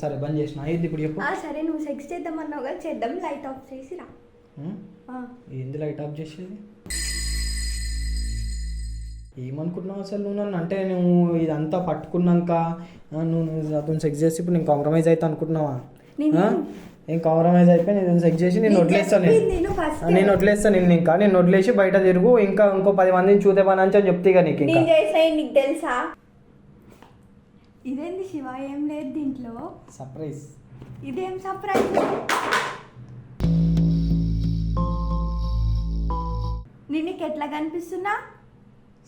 సరే బంద్ చేసిన అయ్యింది ఇప్పుడు చెప్పు. సరే నువ్వు సెక్స్ చేద్దామన్నావు కదా, చేద్దాం. లైట్ ఆఫ్ చేసి రా. ఏంది లైట్ ఆఫ్ చేసేది? ఏమనుకుంటున్నావు అసలు నువ్వు నన్ను? అంటే నువ్వు ఇదంతా పట్టుకున్నాక నువ్వు అతను సెక్స్ చేసి ఇప్పుడు నేను కాంప్రమైజ్ అవుతా అనుకుంటున్నావా? ఏం కాంప్రమైజ్ అయిపోయి నేను సెక్స్ చేసి నేను వదిలేస్తాను. నేను వదిలేస్తాను నేను వదిలేసి బయట తిరుగు, ఇంకో 10 మందిని చూతే పని అని చెప్తే ఇక నీకు నీకు తెలుసా? ఇదేంది శివ, ఏం లేదు దీంట్లో. సర్ప్రైజ్. ఇదేం సర్ప్రైజ్? నీకు ఎట్లా కనిపిస్తున్నా?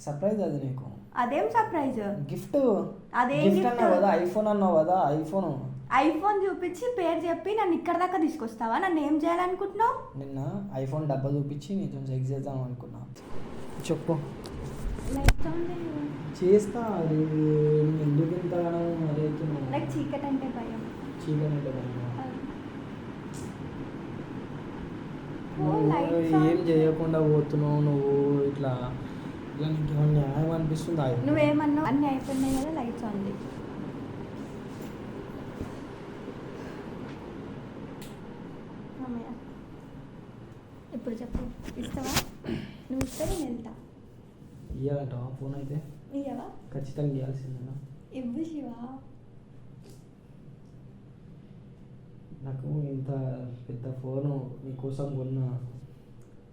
సర్ప్రైజ్ అది నీకు. అదేం సర్ప్రైజ్? గిఫ్ట్. అదేం గిఫ్ట్ అన్నావు కదా, ఐఫోన్ అన్నావు కదా. ఐఫోన్ చూపించి పేరు చెప్పి నన్ను ఇక్కడ దాకా తీసుకొస్తావా? నన్ను ఏం చేయాలనుకుంటున్నావు? నిన్న ఐఫోన్ డబ్బా చూపించి నీతో సెక్స్ చేద్దాం అనుకున్నా. చెప్పు. చేస్తా. ఎందుకు ఇంత నాకు చీకటి అంటే భయం. ఏం చేయకుండా పోతున్నావు నువ్వు ఇట్లా నీకు న్యాయం అనిపిస్తుంది? నువ్వేమన్నావు? అన్నీ అయిపోయినాయి కదా, లైట్స్ ఆన్ చేయి. ఇప్పుడు చెప్పు, ఇస్తావా? నువ్వు ఇస్తే నేను వెళ్తా. ఇవ్వాలంటావా ఫోన్? అయితే ఇవ్వవా? ఖచ్చితంగా ఇవ్వాల్సిందేనా? ఇవ్వు శివ. నాకు ఇంత పెద్ద ఫోను నీకోసం కొన్నా,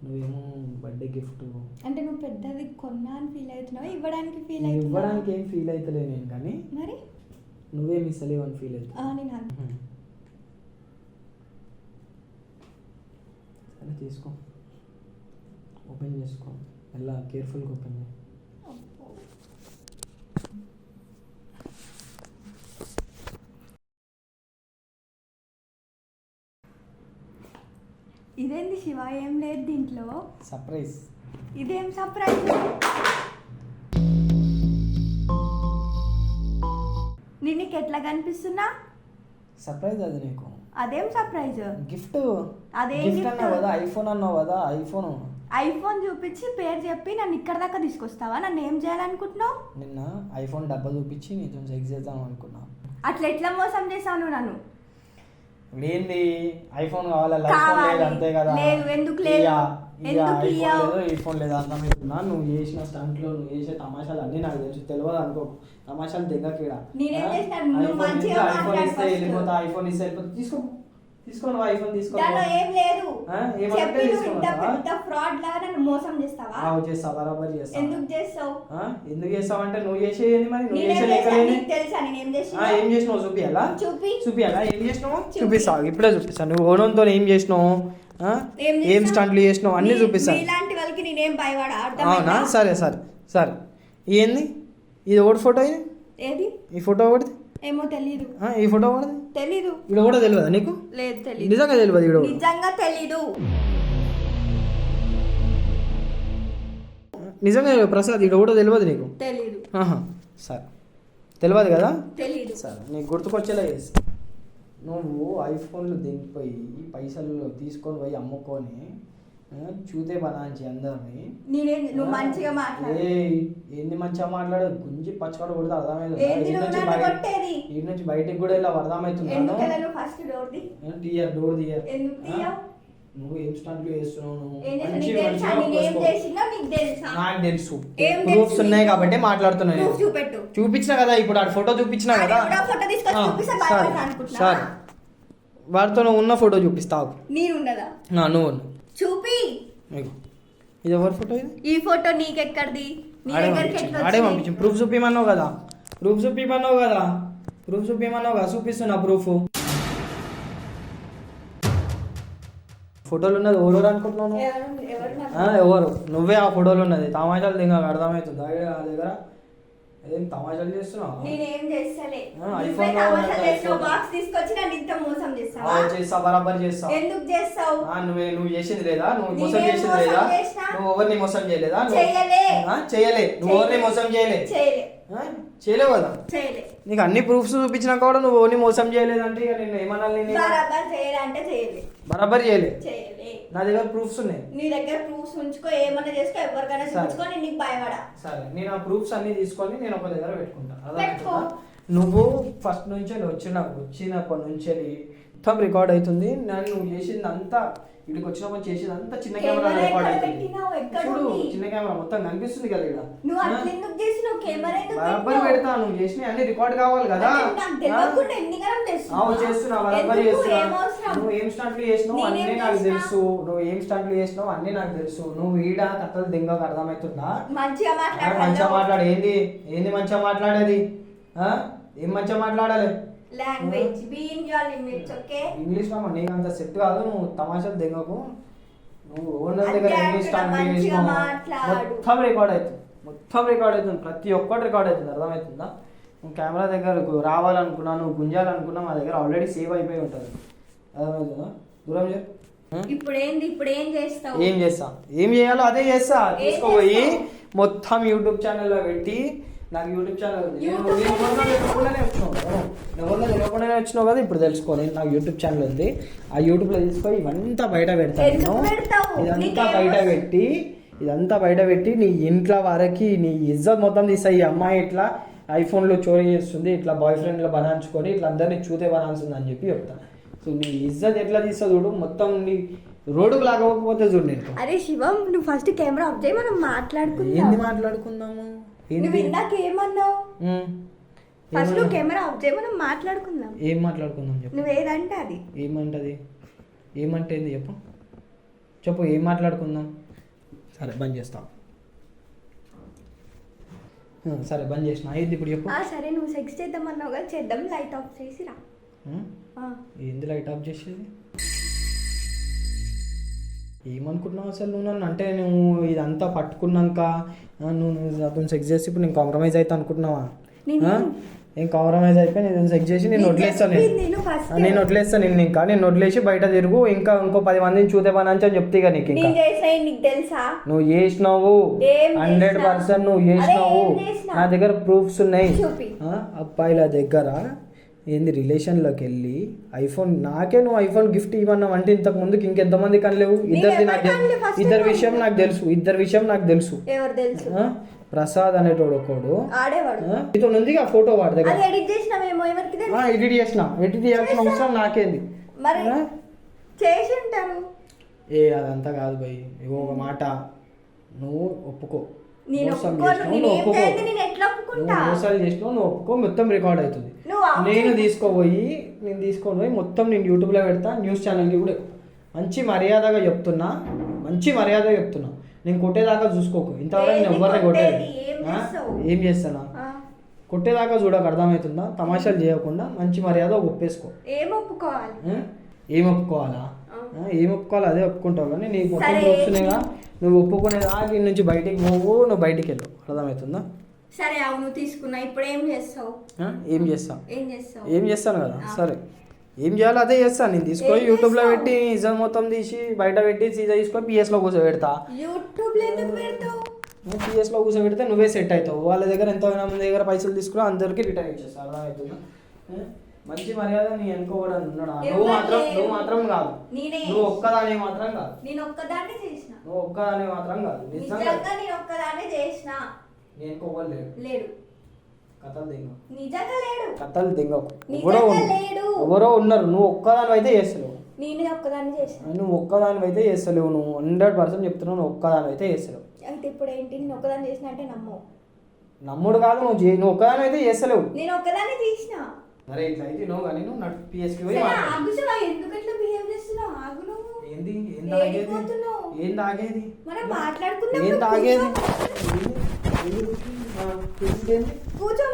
నువ్వేమో బర్త్డే గిఫ్ట్ అంటే నువ్వు పెద్దది కొన్నా అని ఫీల్ అవుతున్నావు, ఇవ్వడానికి ఫీల్ అవుతున్నావు? ఇవ్వడానికి ఏం ఫీల్ అవుతలే నేను, కానీ మరి నువ్వేం ఇస్తలేవు అని ఫీల్ అవుతావు. నేను సరే తీసుకో, ఓపెన్ చేసుకో, ఎలా కేర్ఫుల్గా ఓపెన్ చేయి. ఇదేంది శివ, ఏం లేదు దీంట్లో. సర్ప్రైజ్. ఇదేం సర్ప్రైజ్? నీకు ఎట్లా కనిపిస్తున్నా? సర్ప్రైజ్ అది నీకు. అదేం సర్ప్రైజ్? గిఫ్ట్. అదేం గిఫ్ట్ అన్నావు కదా, ఐఫోన్ అన్నావు కదా. ఐఫోన్ చూపించి పేరు చెప్పి నన్ను ఇక్కడ దాకా తీసుకొస్తావా? నన్ను ఏం చేయాలనుకుంటున్నావు? నిన్న ఐఫోన్ డబ్బా చూపించి నీతో సెక్స్ చేద్దాం అనుకున్నా. అట్లా ఎట్లా మోసం చేసావు నువ్వు నన్ను? ఏంది ఐఫోన్ కావాలి, ఐఫోన్ లేదు అంతే కదా. లేదు, ఎందుకు లేదు? ఐఫోన్ లేదు అర్థమవుతున్నా. నువ్వు చేసిన స్టంట్లో నువ్వు చేసే తమాషాలు అన్నీ నాకు తెలుసు. తెలియదు అనుకో, తమాషాలు దగ్గర. ఐఫోన్ ఇస్తే వెళ్ళిపోతా, ఐఫోన్ ఇస్తే వెళ్ళిపోతా. తీసుకో నువ్వు ఐఫోన్ తీసుకో. ఏం లేదు, ఫ్రాడ్ లాగా నన్ను మోసం చేస్తావా? చేస్తా, బరాబర్ చేస్తా. ఎందుకు చేస్తావు? ఎందుకు చేస్తావు అంటే నువ్వు చేసేది మరి. నువ్వు ఏం చేసినావు చూపియాలా? చూపియాలా ఏం చేసినావు? చూపిస్తావు, ఇప్పుడే చూపిస్తాను. నువ్వు ఓనంతో ఏం చేసినావు, ఏం స్టంట్లు చేసినావు అన్ని చూపిస్తాను. ఇలాంటి వాళ్ళకి నేనేం భయపడా? అవునా? సరే సరే సరే. ఏంది ఇది? ఒకటి ఫోటో ఏది? ఈ ఫోటో ఒకటి ఏమో తెలీదు. ఈ ఫోటో కూడా తెలీదు. ఇక్కడ కూడా తెలియదా నీకు? లేదు, తెలీదు. నిజంగా తెలియదు? ఇక్కడ నిజంగా తెలీదు. నిజంగా ప్రసాద్ ఇక్కడ కూడా తెలియదు నీకు? తెలీదు. సరే, తెలియదు కదా? తెలీదు. సరే, నీకు గుర్తుకొచ్చేలా చేసి నువ్వు ఐఫోన్లు దింపిపోయి పైసలు తీసుకొని పోయి అమ్ముకొని చూతే బనాంచి అందరిని. నువ్వు మంచిగా మాట్లాడు. ఏంది మంచిగా మాట్లాడు? గుంజి పచ్చకాడు కొడితే అర్థమవుతుంది. ఈ నుంచి బయటికి కూడా ఇలా అర్థమవుతున్నాను. డోర్ తీయర్. నువ్వు ఏం స్టంట్లు చేస్తున్నావు? నాకు తెలుసు, ప్రూఫ్స్ ఉన్నాయి కాబట్టి మాట్లాడుతున్నాను. చూపించిన కదా ఇప్పుడు, ఆ ఫోటో చూపించినా కదా. సరే, వాడితో ఉన్న ఫోటో చూపిస్తావు. నువ్వు చూపి. ఇది ఎవరి ఫోటో? ఈ ఫోటో నీకెక్కడిది? ఆడే పంపించు. ప్రూఫ్ చూపిమన్నావు కదా, చూపిస్తున్నా ప్రూఫ్. ఫోటోలు ఉన్నది ఎవరు అనుకుంటున్నాను? ఎవరు? నువ్వే ఆ ఫోటోలు ఉన్నది. తమాషాలు దిగా అర్థమవుతుంది దగ్గర. ఏం తమాషాలు చేస్తున్నావు? చేస్తా, బరాబర్ చేస్తావు. నువ్వు చేసింది లేదా? నువ్వు మోసం చేసింది లేదా? నువ్వు ఎవరిని మోసం చేయలేదా? చేయలే. నువ్వు ఎవరిని మోసం చేయలేవు కదా. నీకు అన్ని ప్రూఫ్స్ చూపించినా కూడా నువ్వు ఎవరిని మోసం చేయలేదంటే ఇక నేను ఏమనాలి? బరాబర్ చేయలే. నా దగ్గర ప్రూఫ్స్ ఉన్నాయి. నీ దగ్గర ప్రూఫ్స్ ఉంచుకో, ఏమన్నా చేసుకో, ఎవరికైనా చూపించుకో. నేను నీకు భయపడా. సరే, నేను ఆ ప్రూఫ్స్ అన్ని తీసుకొని నేను ఒక దగ్గర పెట్టుకుంటా. నువ్వు ఫస్ట్ నుంచి వచ్చినప్పటి నుంచి మొత్తం రికార్డ్ అవుతుంది. నువ్వు చేసింది అంతా ఇక్కడికి వచ్చినప్పుడు చేసేది అంతా చిన్న కెమెరా రికార్డ్ అవుతుంది. చూడు చిన్న కెమెరా మొత్తం కనిపిస్తుంది కదా ఇక్కడ. బరాబర్ పెడతా, నువ్వు చేసిన అన్ని రికార్డ్ కావాలి కదా. చేస్తున్నా బరాబర్ చేస్తున్నా. నువ్వు ఏం స్టంట్లు చేసినావు అన్నీ నాకు తెలుసు. నువ్వు ఈడ కథలు దింగకు అర్థమవుతుందా? మంచిగా మాట్లాడు. ఏంది మంచిగా మాట్లాడేది? ఏం మంచిగా మాట్లాడాలి? ఇంగ్లీష్ మామ నీకు అంత సెట్ కాదు. నువ్వు తమాషాలు దిగకు. నువ్వు ఓనర్ దగ్గర ఇంగ్లీష్ మొత్తం రికార్డ్ అవుతుంది. ప్రతి ఒక్కటి రికార్డ్ అవుతుంది. అర్థమవుతుందా? నువ్వు కెమెరా దగ్గరకు రావాలనుకున్నా, నువ్వు గుంజాలనుకున్నా మా దగ్గర ఆల్రెడీ సేవ్ అయిపోయి ఉంటుంది. అర్థమవుతుందా? దూరం ఏం చేయాలో అదే చేస్తా. తీసుకోపోయి మొత్తం యూట్యూబ్ ఛానల్లో పెట్టి, నాకు యూట్యూబ్ ఛానల్ ఉంది. తెలియకుండానే వచ్చినావు కదా, ఇప్పుడు తెలుసుకో. నేను నాకు యూట్యూబ్ ఛానల్ ఉంది. ఆ యూట్యూబ్లో తీసుకొని ఇవంతా బయట పెడతాను. ఇదంతా బయట పెట్టి నీ ఇంట్లో వరకు నీ ఇజ్జత్ మొత్తం తీస్తా. ఈ అమ్మాయి ఇట్లా ఐఫోన్లో చోరీ చేస్తుంది, ఇట్లా బాయ్ ఫ్రెండ్లో బనాయించుకొని ఇట్లా అందరినీ చూతే బనాల్సింది అని చెప్పి చెప్తా. సో నీ ఇజ్జత్ ఎట్లా తీస్తా చూడు. మొత్తం నీ రోడ్డుకు లాగకపోతే చూడు. నేను అరే శివం, నువ్వు ఫస్ట్ కెమెరా ఆఫ్ చేయి, మనం మాట్లాడుకుందాం. ఏంది మాట్లాడుకుందాము? ఫస్ట్ నువ్వు కెమెరా ఆఫ్ చేయి, మనం మాట్లాడుకుందాం. ఏం మాట్లాడుకుందాం చెప్పు. నువ్వు ఏదంటే అది. ఏమంటది? ఏమంటే ఏంది చెప్పు. ఏం మాట్లాడుకుందాం? సరే బంద్ చేస్తాం. సరే బంద్ చేసిన. అయ్యింది ఇప్పుడు చెప్పు. సరే నువ్వు సెక్స్ చేద్దామన్నావు కదా, చేద్దాం. లైట్ ఆఫ్ చేసి రా. ఏంది లైట్ ఆఫ్ చేసేది? ఏమనుకుంటున్నావు అసలు నువ్వు నన్ను? అంటే నువ్వు ఇదంతా పట్టుకున్నాక నువ్వు అతను సెక్స్ చేసి ఇప్పుడు నేను కాంప్రమైజ్ అవుతా అనుకుంటున్నావా? ఏం కాంప్రమైజ్ అయిపోయి నేను సెక్స్ చేసి నేను వదిలేస్తాను. నేను వదిలేసి బయట తిరుగు. ఇంకా ఇంకో 10 మందిని చూతే పని అని చెప్తే నీకు. ఇంకా నువ్వు చేసినావు 100% నువ్వు చేసినావు. నా దగ్గర ప్రూఫ్స్ ఉన్నాయి. అబ్బాయిల దగ్గర ఏంది రిలేషన్లోకి వెళ్ళి ఐఫోన్ నాకే నువ్వు ఐఫోన్ గిఫ్ట్ ఇవ్వన్నావు అంటే ఇంతకు ముందుకు ఇంకెంతమంది కనలేవు. ఇద్దరి విషయం నాకు తెలుసు. ప్రసాద్ అనేటోడు ఒకడు ఇతను ఉంది ఆ ఫోటో వాడి దగ్గర. ఎడిట్ చేయాల్సిన అవసరం నాకేంది? అదంతా కాదు భయ్. ఒక మాట, నువ్వు ఒప్పుకో. మోసాలు చేసినావు, నువ్వు ఒప్పుకో. మొత్తం రికార్డ్ అవుతుంది. నేను తీసుకొని పోయి మొత్తం నేను యూట్యూబ్లో పెడతా. న్యూస్ ఛానల్కి కూడా మంచి మర్యాదగా చెప్తున్నా. నేను కొట్టేదాకా చూసుకోకు. ఇంతవరకు నేను ఎవరిని కొట్టేది. ఏం చేస్తానా? కొట్టేదాకా చూడక, అర్థమవుతుందా? తమాషాలు చేయకుండా మంచి మర్యాద ఒప్పేసుకో. ఏం ఒప్పుకోవాలా? అదే ఒప్పుకుంటావు. కానీ నీకు మొత్తం వస్తున్నాయిగా. నువ్వు ఒప్పుకునేదాకా ఈ నుంచి బయటికి పోవు. నువ్వు బయటికి వెళ్ళు. అర్థమవుతుందా? సరే అవును తీసుకున్నా. ఇప్పుడు ఏం చేస్తావు? ఏం చేస్తాను కదా. సరే ఏం చేయాలో అదే చేస్తాను. నేను తీసుకొని యూట్యూబ్లో పెట్టి ఇజన్ మొత్తం తీసి బయట పెట్టి సీజా తీసుకొని పిఎస్లో కూర్చోబెడతా. పిఎస్లో కూర్చోబెడితే నువ్వే సెట్ అవుతావు. వాళ్ళ దగ్గర ఎంతో మంది దగ్గర పైసలు తీసుకుని అందరికీ రిటర్న్ ఇచ్చేస్తా. అర్థమవుతుందా? మంచి మర్యాద నీ అనుకోవడం ఉన్నాడా? నువ్వు మాత్రం కాదు. నువ్వు ఒక్కదాని మాత్రం కాదు. నేను ఒక్కదాన్ని నిజంగా నేను లేడు. కథలు దింగకు. ఎవరో ఉన్నారు. నువ్వు ఒక్కదాని అయితే చేస్తలేవు. నువ్వు 100% చెప్తున్నావు. నువ్వు ఒక్కదాని అయితే చేస్తలేవు. ఇప్పుడు ఏంటి? నేను ఒక్కదాన్ని చేసిన అంటే నమ్ముడు కాదు. నువ్వు ఒక్కదాని అయితే చేస్తలేవు. నేను ఒక్కదాన్ని చేసిన. అరే ఇట్లా అయితే నువ్వు కానీ నువ్వు నటు పిఎస్కి పోయి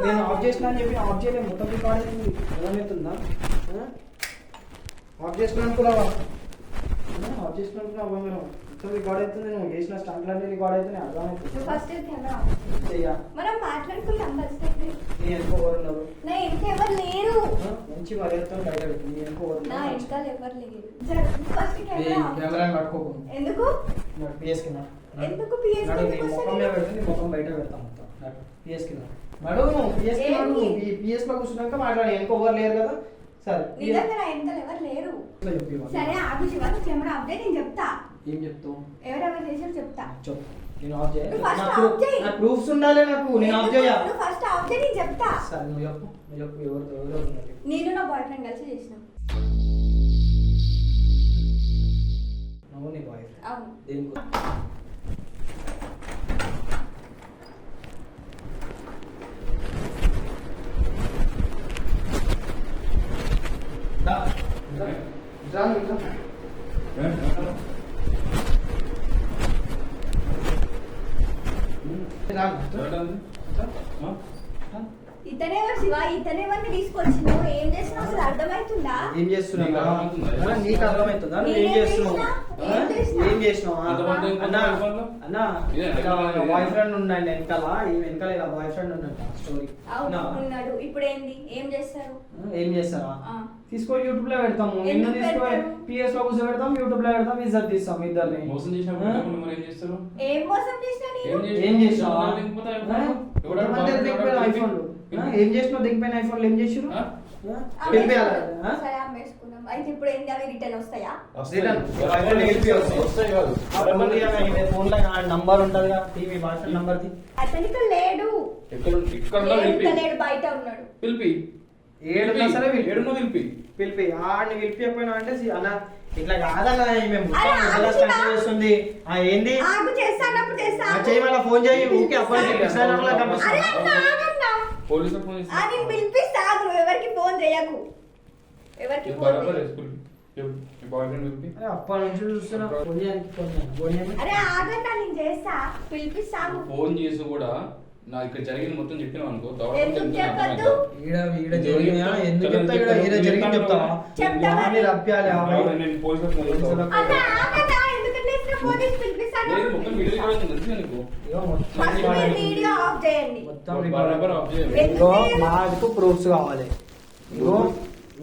నేను ఆఫ్ చేసిన అని చెప్పి ఆఫ్ చేయలేదు. మొత్తం రికార్డ్ అవుతుంది. ఏమవుతుందా? ఆఫ్ చేసిన అనుకున్నావా? మీరు మొత్తం రికార్డ్ అవుతుంది. నువ్వు చేసిన స్టంట్లన్నీ రికార్డ్ అవుతున్నాయి. అర్థమవుతుంది. మంచి మర్యాదతో బయట పెట్టు. కెమెరా పట్టుకోకు. ముఖం బయట పెడతాం. మొత్తం పిఎస్ కింద పిఎస్ లో కూర్చున్నాక మాట్లాడి. వెనుక ఎవరు లేరు కదా. సరే సరే ఆగు శివ, కెమెరా అప్డేట్ నేను చెప్తా. ఏం చెప్తావు? ఎవరెవరు చేసారు చెప్తా. చెప్పు. నేను ఆఫ్ చేయ నువ్వు first off చేయి. నా ప్రూఫ్స్ ఉండాలి నాకు. నేను ఆఫ్ చేయ నువ్వు ఫస్ట్ ఆఫ్ చేయి, నేను చెప్తా. సరే నువ్వు చెప్పు ఎవరు ఉన్నారు? నేను నా బాయ్ ఫ్రెండ్ కలిసి చేసినాం. నువ్వు నీ బాయ్ ఫ్రెండ్ అవును. దేనికి? దా దా దా ఇతనే శివ, ఇతనే వాడిని తీసుకొచ్చినావు. ఏం చేసినావు అసలు అర్థమవుతుందా? ఏం చేస్తున్నావు? నీకు అర్థమవుతుందా? నువ్వు ఏం నేనేం చేస్తున్నావు? చేసినా? ఏం చేసినా? ఏం చేసినావు? అన్న బాయ్ ఫ్రెండ్ ఉండండి వెనకాల, ఈ వెనకాల ఇలా బాయ్ ఫ్రెండ్ ఉన్నట్ట స్టోరీ. అవును, ఉన్నాడు. ఇప్పుడు ఏంది? ఏం చేస్తారు? ఏం చేస్తారా? ఆ. తీసుకో యూట్యూబ్ లో పెడతాము. నిన్ను ఎందుకు తీసుకో పెడతారు? పిఎస్ లో కూర్చో పెడతాం, యూట్యూబ్ లో పెడతాం, ఇజ్జత్ తీస్తాం ఇద్దరిని. మోసం చేసినప్పుడు మరి ఏం చేస్తారు? ఏం మోసం చేసినా నేను? ఏం చేసినావు? ఎవరు ఐఫోన్లు ఏం చేసినావు? దిగిపోయిన ఐఫోన్లు ఏం చేసిరు? అమ్మేసుకున్నాం. సరే అమ్మేసుకున్నాం. అయితే ఇప్పుడు ఏంది? అవి రిటర్న్ వస్తాయా? నంబర్ ఉంటది టీవీ వాట్సాప్ నంబర్ ది. అతనికి లేడు. ఎంత లేడు, బయట ఉన్నాడు. పిలిపి ఏడున్నా సరే ఏడున్నా పిలిపి పిలిపి ఆడిని పిలిపిపోయినా అంటే అన్న ఇట్లా కాదన్నా మేము అరే, ఆగు శివ. చేస్తుంది. ఏంది ఆగు, చేస్తా అన్నప్పుడు చేస్తా. చేయి మళ్ళీ ఫోన్ చేయి. ఊకే అప్పటికి అరే అన్న, ఆగన్నా. పోలీసులు ఫోన్ చేసి నేను పిలిపిస్తా. ఆగు, నువ్వు ఎవరికి ఫోన్ చేయకు. ఎవరికి ఫోన్ బరాబర్ చేయకు. బాయ్ ఫ్రెండ్ పిలిపి అప్పటి నుంచి చూస్తున్నా ఫోన్ చేయడానికి. అరే ఆగన్నా, నేను చేస్తా. పిలిపిస్తాను. ఫోన్ చేసి కూడా నా ఇక్కడ జరిగింది మొత్తం చెప్పినావు అనుకో ఎందుకు చెప్పొద్దు? ఈడ జరిగినా ఎందుకు చెప్తా? ఈడ జరిగింది చెప్తావా? చెప్తావా? వాడిని రప్పాలి నేను పోలీసులకు ఫోన్ చేస్తాను. అన్న, ఆగన్నా. ఎందుకంటే ఇట్లా పోలీస్ పిలిపిస్తాను. లేదు, మొత్తం వీడియో రికార్డ్ అవుతుంది, తెలుసా నీకు? ఫస్ట్ మీరు వీడియో ఆఫ్ చేయండి. బరాబర్ ఆఫ్ చేయాలి. ఇగో మాకు ప్రూఫ్స్ కావాలి. ఇగో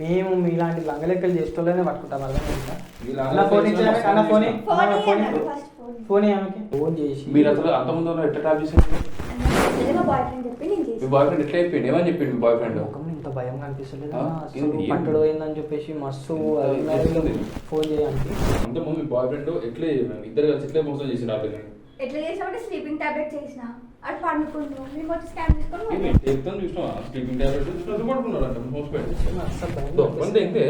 మేము మీలాంటి లంగలెక్కలు చేస్తూనే పట్టుకుంటాం. అర్థమైందా? అన్న ఫోన్ ఇచ్చాక అన్న ఫోన్ ఫోన్ ఇయ్యండి, ఫస్ట్ ఫోన్. ఫోన్ ఆమెకి ఫోన్ చేసి మీరు అసలు అంతకుముందు ఎట్లా ట్యాప్ చేసారు? మా బాయ్ ఫ్రెండ్ చెప్పి నేను మీ చేసి. బాయ్ ఫ్రెండ్ ఎట్లా అయిపోయింది? ఏమని చెప్పిండు మీ బాయ్ ఫ్రెండ్? ముఖం ఇంత భయం కనిపిస్తలేదు. ఇది పట్టుడు అయిందని చెప్పేసి మస్తు ఏం ఫోన్ చేయాలి. అంతకుముందు మీ బాయ్ ఫ్రెండ్ ఎట్లా ఇద్దరు కలిసి ఎట్లా మోసం చేసిన వాళ్ళని? ఎట్లా చేసామంటే స్లీపింగ్ టాబ్లెట్ చేసిన. అటు పండుకుంటున్నాం. మేము వచ్చి స్కాన్ తీసుకొని చెప్తాను చూసినావా? స్లీపింగ్ టాబ్లెట్ చూసినట్టు పడుకున్నాడు అంట మోసపోయాడు. అసలు అంతే ఇంతే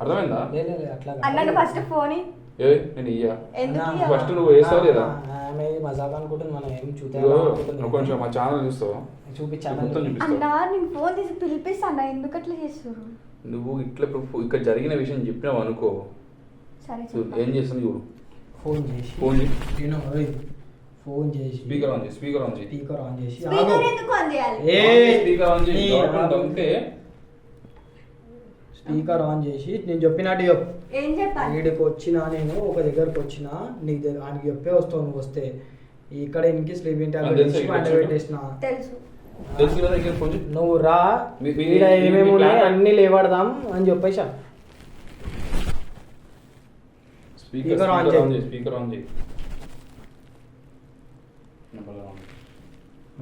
అర్థమైందా? అట్లా అన్నాను. ఫస్ట్ ఫోన్ ఏ నేను ఇయ్యా ఎందుకు అన్నా, ఇయ్యవా? ఫస్ట్ నువ్వు వేస్తావు లేదా? ఆమె మజాక్ అనుకుంటుంది. మనం ఏం ఇదిగో, నువ్వు కొంచెం మా ఛానల్ చూస్తావు, చూపించాను. మొత్తం చూపిస్తావు. అన్నా, నేను ఫోన్ తీసి పిలిపిస్తాను. ఎందుకు అట్లా చేస్తారు? నువ్వు ఇట్లా ఇక్కడ జరిగిన విషయం చెప్పినావు అనుకో, సరే ఏం చేస్తుంది చూడు. ఫోన్ చేసి ఫోన్ చేయి, ఫోన్ చేసి స్పీకర్ ఆన్ చేయి, స్పీకర్ ఆన్ చేయి. స్పీకర్ ఆన్ చేసి స్పీకర్ ఎందుకు ఆన్ చేయాలి? స్పీకర్ ఆన్ చేయి. గవర్నమెంట్ ఉంటే స్పీకర్ ఆన్ చేసి నేను చెప్పినట్టు చెప్పు. ఏం చెప్పాలి? వీడికి వచ్చినా నేను ఒక దగ్గరకు వచ్చినా నీకు ఆయనకి చెప్పే వస్తావు. నువ్వు వస్తే ఇక్కడ ఇంకి స్లీపింగ్ అది తెలుసా? టాబ్లెట్ పెట్టేసిన తెలుసు. తెలుసు కదా, ఇక్కడ ఫోన్ చేయి. నువ్వు రా ఈడ ఏమేమి ఉన్నాయి అన్ని లేవడదాం అని చెప్పేసా. స్పీకర్ ఆన్ చేయి, స్పీకర్ ఆన్ చేయి.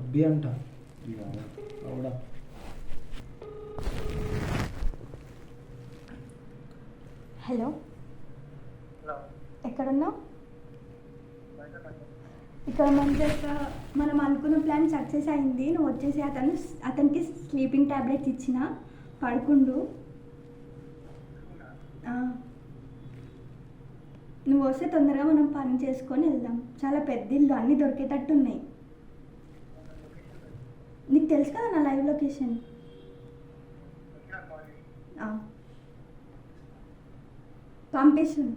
అబ్బి అంట అవునా? హలో, ఎక్కడున్నావు? ఇక్కడ మనం అనుకున్న ప్లాన్ సక్సెస్ అయింది. నువ్వు వచ్చేసి అతనికి స్లీపింగ్ టాబ్లెట్స్ ఇచ్చిన, పడుకుండు. నువ్వు వస్తే తొందరగా మనం పని చేసుకొని వెళ్దాం. చాలా పెద్ద ఇల్లు, అన్నీ దొరికేటట్టు ఉన్నాయి. నీకు తెలుసు కదా నా లైవ్ లొకేషన్. పంపిస్తుంది.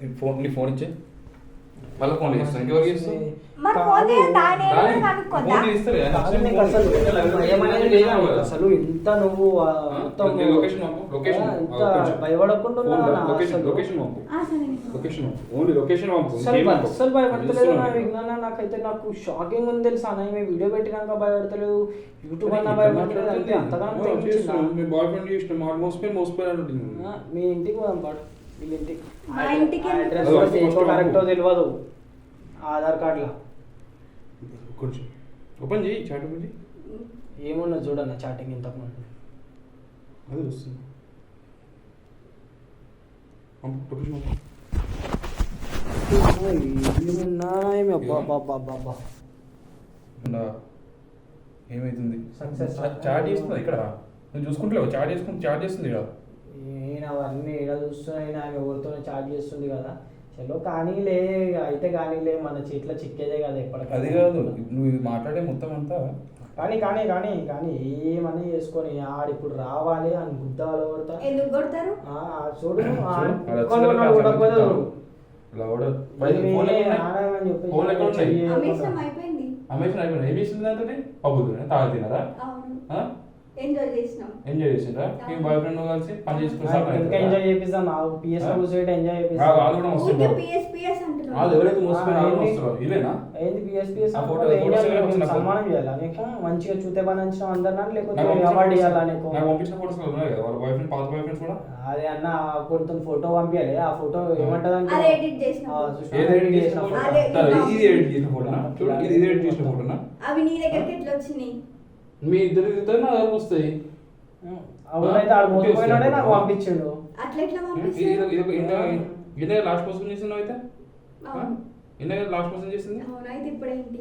నీ ఫోన్ ఇచ్చే మళ్ళీ ఫోన్ చేస్తాను. ఇంకెవరికి చేస్తావు? మరి ఫోన్ చేయాలి, దాని ఏమైనా కనుక్కోద్దా? ఫోన్ చేస్తారు కదా, కాదు నీకు అసలు భయమనేది లేదా? అసలు ఇంత నువ్వు మొత్తం లొకేషన్ పంపు, లొకేషన్ ఇంత భయపడకుండా లొకేషన్ పంపు, సరే. లొకేషన్ పంపు, ఓన్లీ లొకేషన్ పంపు. అసలు భయపడతలేదు నా విజ్ఞానం. నాకైతే నాకు షాకింగ్ ఉంది తెలుసా. అన్న వీడియో పెట్టినాక భయపడతలేదు, యూట్యూబ్ అన్నా భయపడతలేదు. అంటే అంతగా మీ బాయ్ ఫ్రెండ్ చేసిన మోసపోయాడు. మీ ఇంటికి పోదాం పాటు. వీళ్ళ ఇంటికి మా ఇంటికి అడ్రస్ కరెక్టో తెలియదు ఆధార్ కార్డులో. కొంచెం ఓపెన్ చేయి, చాట్ ఓపెన్ చేయి. ఏమున్నా చూడన్న చాటింగ్ ఇంతకుముందు. అది వస్తుంది. లొకేషన్ పంపు. ఏమైతుంది Success. చాట్ చేస్తుంది ఇక్కడ నువ్వు చూసుకుంటలేవు చాట్ చేస్తుంది ఇక్కడ నేను అవన్నీ ఇక్కడ చూస్తున్నా ఆమె ఎవరితో చాట్ చేస్తుంది కదా చలో కానీలే అయితే కానీలే మన చేతిలో చిక్కేదే కదా అది ఎప్పటికీ కాదు నువ్వు ఇది మాట్లాడే మొత్తం అంతా కానీ కానీ కానీ కానీ ఏమని చేసుకొని ఆడు ఇప్పుడు రావాలి అని గుద్దాలు కొడతా ఎందుకు కొడతారు? చూడు కొట్టకపోతే ఇలా కూడా ఫోన్ ఎక్కడ ఉన్నాయి? అమేషం అయిపోయింది. అమేషన్ అయిపోయింది ఏం చేసింది దాంతో పబ్బులు తాగి తిన్నారా అవును, ఎంజాయ్ చేసినాం. ఎంజాయ్ చేసిండ్రా మీ బాయ్ ఫ్రెండ్ కలిసి పని చేసుకుని ఇంకా ఎంజాయ్ చేపిస్తాం పిఎస్ కూర్చోబెట్టి ఎంజాయ్ వాళ్ళు కూడా మస్తు ఊరికే PS అంటున్నారు. వాళ్ళు ఎవరైతే మోసపోయినా వాళ్ళు వస్తారు ఇదేనా ఏంది పిఎస్ ఆ ఫోటో నాకు సన్మానం చేయాలా నీకు మంచిగా చూతే పని అంచడం అందరినా లేకపోతే అవార్డు ఇవ్వాలా నీకు నాకు పంపించిన ఫోటోస్ ఉన్నాయి కదా వాళ్ళ బాయ్ ఫ్రెండ్ పాత బాయ్ ఫ్రెండ్స్ కూడా అదే అన్న కొంత ఫోటో పంపించాలి ఆ ఫోటో ఏమంటది అంటే అదే ఎడిట్ చేసిన ఏది ఎడిట్ చేసిన ఫోటో అదే ఇది ఎడిట్ చేసిన ఫోటోనా చూడు ఇది ఎడిట్ చేసిన ఫోటోనా అవి నీ దగ్గరికి ఎట్లా వచ్చినాయి? మీ ఇద్దరు నా దగ్గరకు వస్తాయి అవునైతే ఆడు మోసపోయినాడే నాకు పంపించిండు అట్లా ఎట్లా పంపిస్తారు? ఇండియా లాస్ట్ పర్సన్ చేసిండు అయితే అవును. ఇండియా లాస్ట్ పర్సన్ చేసింది అవును, అయితే ఇప్పుడేంటి?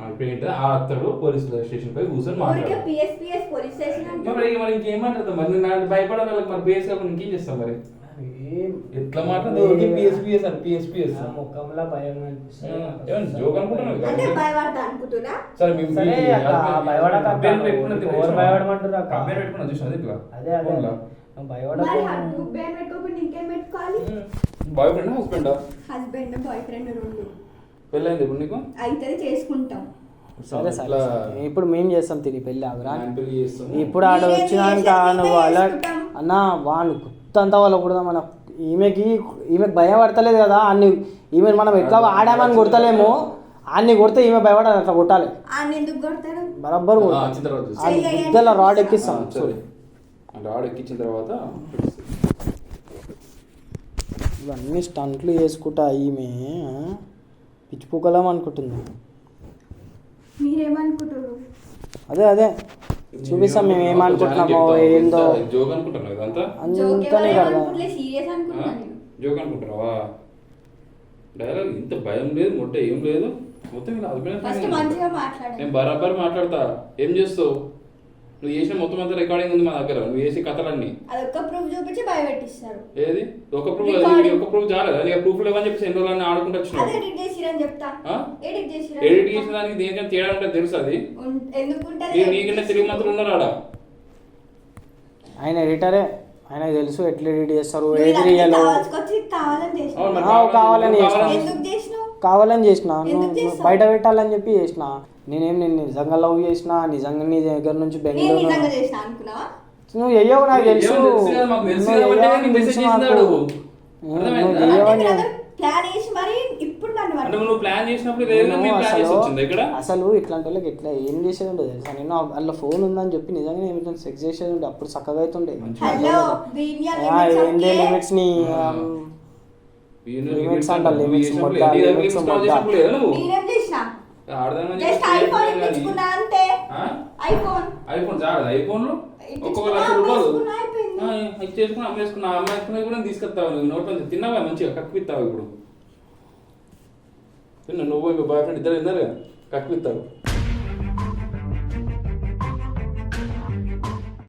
ఇప్పుడు ఏంటి ఆ అత్తడు పోలీస్ స్టేషన్ పై కూర్చొని ఊరికే మాట్లాడు PS పోలీస్ స్టేషన్ అంటే మరి ఇంకేం మాట్లాడతాం మరి నాకు భయపడాలి వాళ్ళకి మరి పేస్ కాకుండా ఇంకేం చేస్తాం మరి ఎట్లా మాట్లాడదు పిఎస్ ముఖంలో భయం ఏమన్నా జోక్ అనుకుంటున్నావు అంటే భయపడతా అనుకుంటున్నా. సరే మేము సరే భయపడక భయపడమంటారు కంపెనీ పెట్టుకున్నా చూసిన ఇట్లా అదే అదే భయపడక మరి హస్బెండ్ పెట్టుకోకుండా ఇంకేం పెట్టుకోవాలి? Boy friend husband husband boy friend రెండు పెళ్ళైంది ఇప్పుడు నీకు అయితే చేసుకుంటాం. సరే సరే ఇప్పుడు మేము చేస్తాం తిరిగి పెళ్ళి ఆగురా పెళ్లి చేస్తాం ఇప్పుడు ఆడ వచ్చినాక నువ్వు అలా అన్న వాళ్ళు గుర్తంతా వాళ్ళు కూడా మన ఈమెకి భయం పడతలేదు కదా అన్ని ఈమె మనం ఎట్లా ఆడామని కొడతలేము అన్ని కొడితే ఈమె భయపడాలి అట్లా కొట్టాలి ఎందుకు కొడతారు? బరాబర్ గుద్దల రాడ్ ఎక్కిస్తాం రాడ్ ఎక్కించిన తర్వాత ఇవన్నీ స్టంట్లు వేసుకుంటా ఈమె పిచ్చిపోకలం అనుకుంటుంది. మీరేమనుకుంటారు? అదే అదే చూపిస్తాం మేము ఏమనుకుంటున్నామో ఏందో జోక్ అనుకుంటున్నావు ఇదంతా అంతనే కదా సీరియస్ అనుకుంటున్నా నేను. జోక్ అనుకుంటున్నావా? డైలాగ్ ఇంత భయం లేదు మొట్ట ఏం లేదు మొత్తం ఇలా ఫస్ట్ మంచిగా మాట్లాడండి. నేను బరాబర్ మాట్లాడతా ఏం చేస్తావు నువ్వు చేసిన మొత్తం అంతా రికార్డింగ్ ఉంది మా దగ్గర నువ్వు చేసే కథలన్నీ అదొక్క ప్రూఫ్ చూపించి భయపెట్టిస్తారు. ఏది ఒక ప్రూఫ్ చాలదా నీకు ప్రూఫ్ లేవని చెప్పేసి ఎన్ని రోజులు ఆడుకుంటూ అదే వచ్చినావు ఎడిట్ చేసిరని చెప్తా. ఎడిట్ ఎడిట్ చేసిన దానికి దేనికైనా తేడా ఉంటుంది తెలుసు అది ఎందుకుంటది? నీకన్నా తెలుగు మంత్రులు ఉన్నారు ఆడ ఆయన ఎడిటరే ఆయనకు తెలుసు ఎట్లా ఎడిట్ చేస్తారు ఏది రియల్ కావాలని చేసిన బయట పెట్టాలని చెప్పి చేసిన నేను నిజంగా లవ్ చేసిన నిజంగా నీ దగ్గర నుంచి బెంగళూరు నువ్వు చెయ్యవు నాకు తెలుసు అసలు ఇట్లాంటి వాళ్ళకి ఎట్లా ఏం చేసేది ఉండదు తెలుసా నేను అలా ఫోన్ ఉందని చెప్పి నిజంగా ఏమిటో సెక్స్ చేసేది ఉండే అప్పుడు చక్కగా అవుతుండే ఏంటి లిమిట్స్ ని లిమిట్స్ అంట లిమిట్స్ మొత్తం లిమిట్స్ ఐఫోన్ చాలు ఐఫోన్లు ఒక్కొక్క ₹1,00,000 ఇచ్చేసుకుని అమ్మేసుకున్నా అమ్మేసుకుని కూడా తీసుకొస్తావు నోట్ నుంచి తిన్నావా మంచిగా కక్కిస్తావు ఇప్పుడు తిన్నా నువ్వు ఇంకా బాయ్ ఫ్రెండ్ ఇద్దరు తిన్నారు కక్కిస్తావు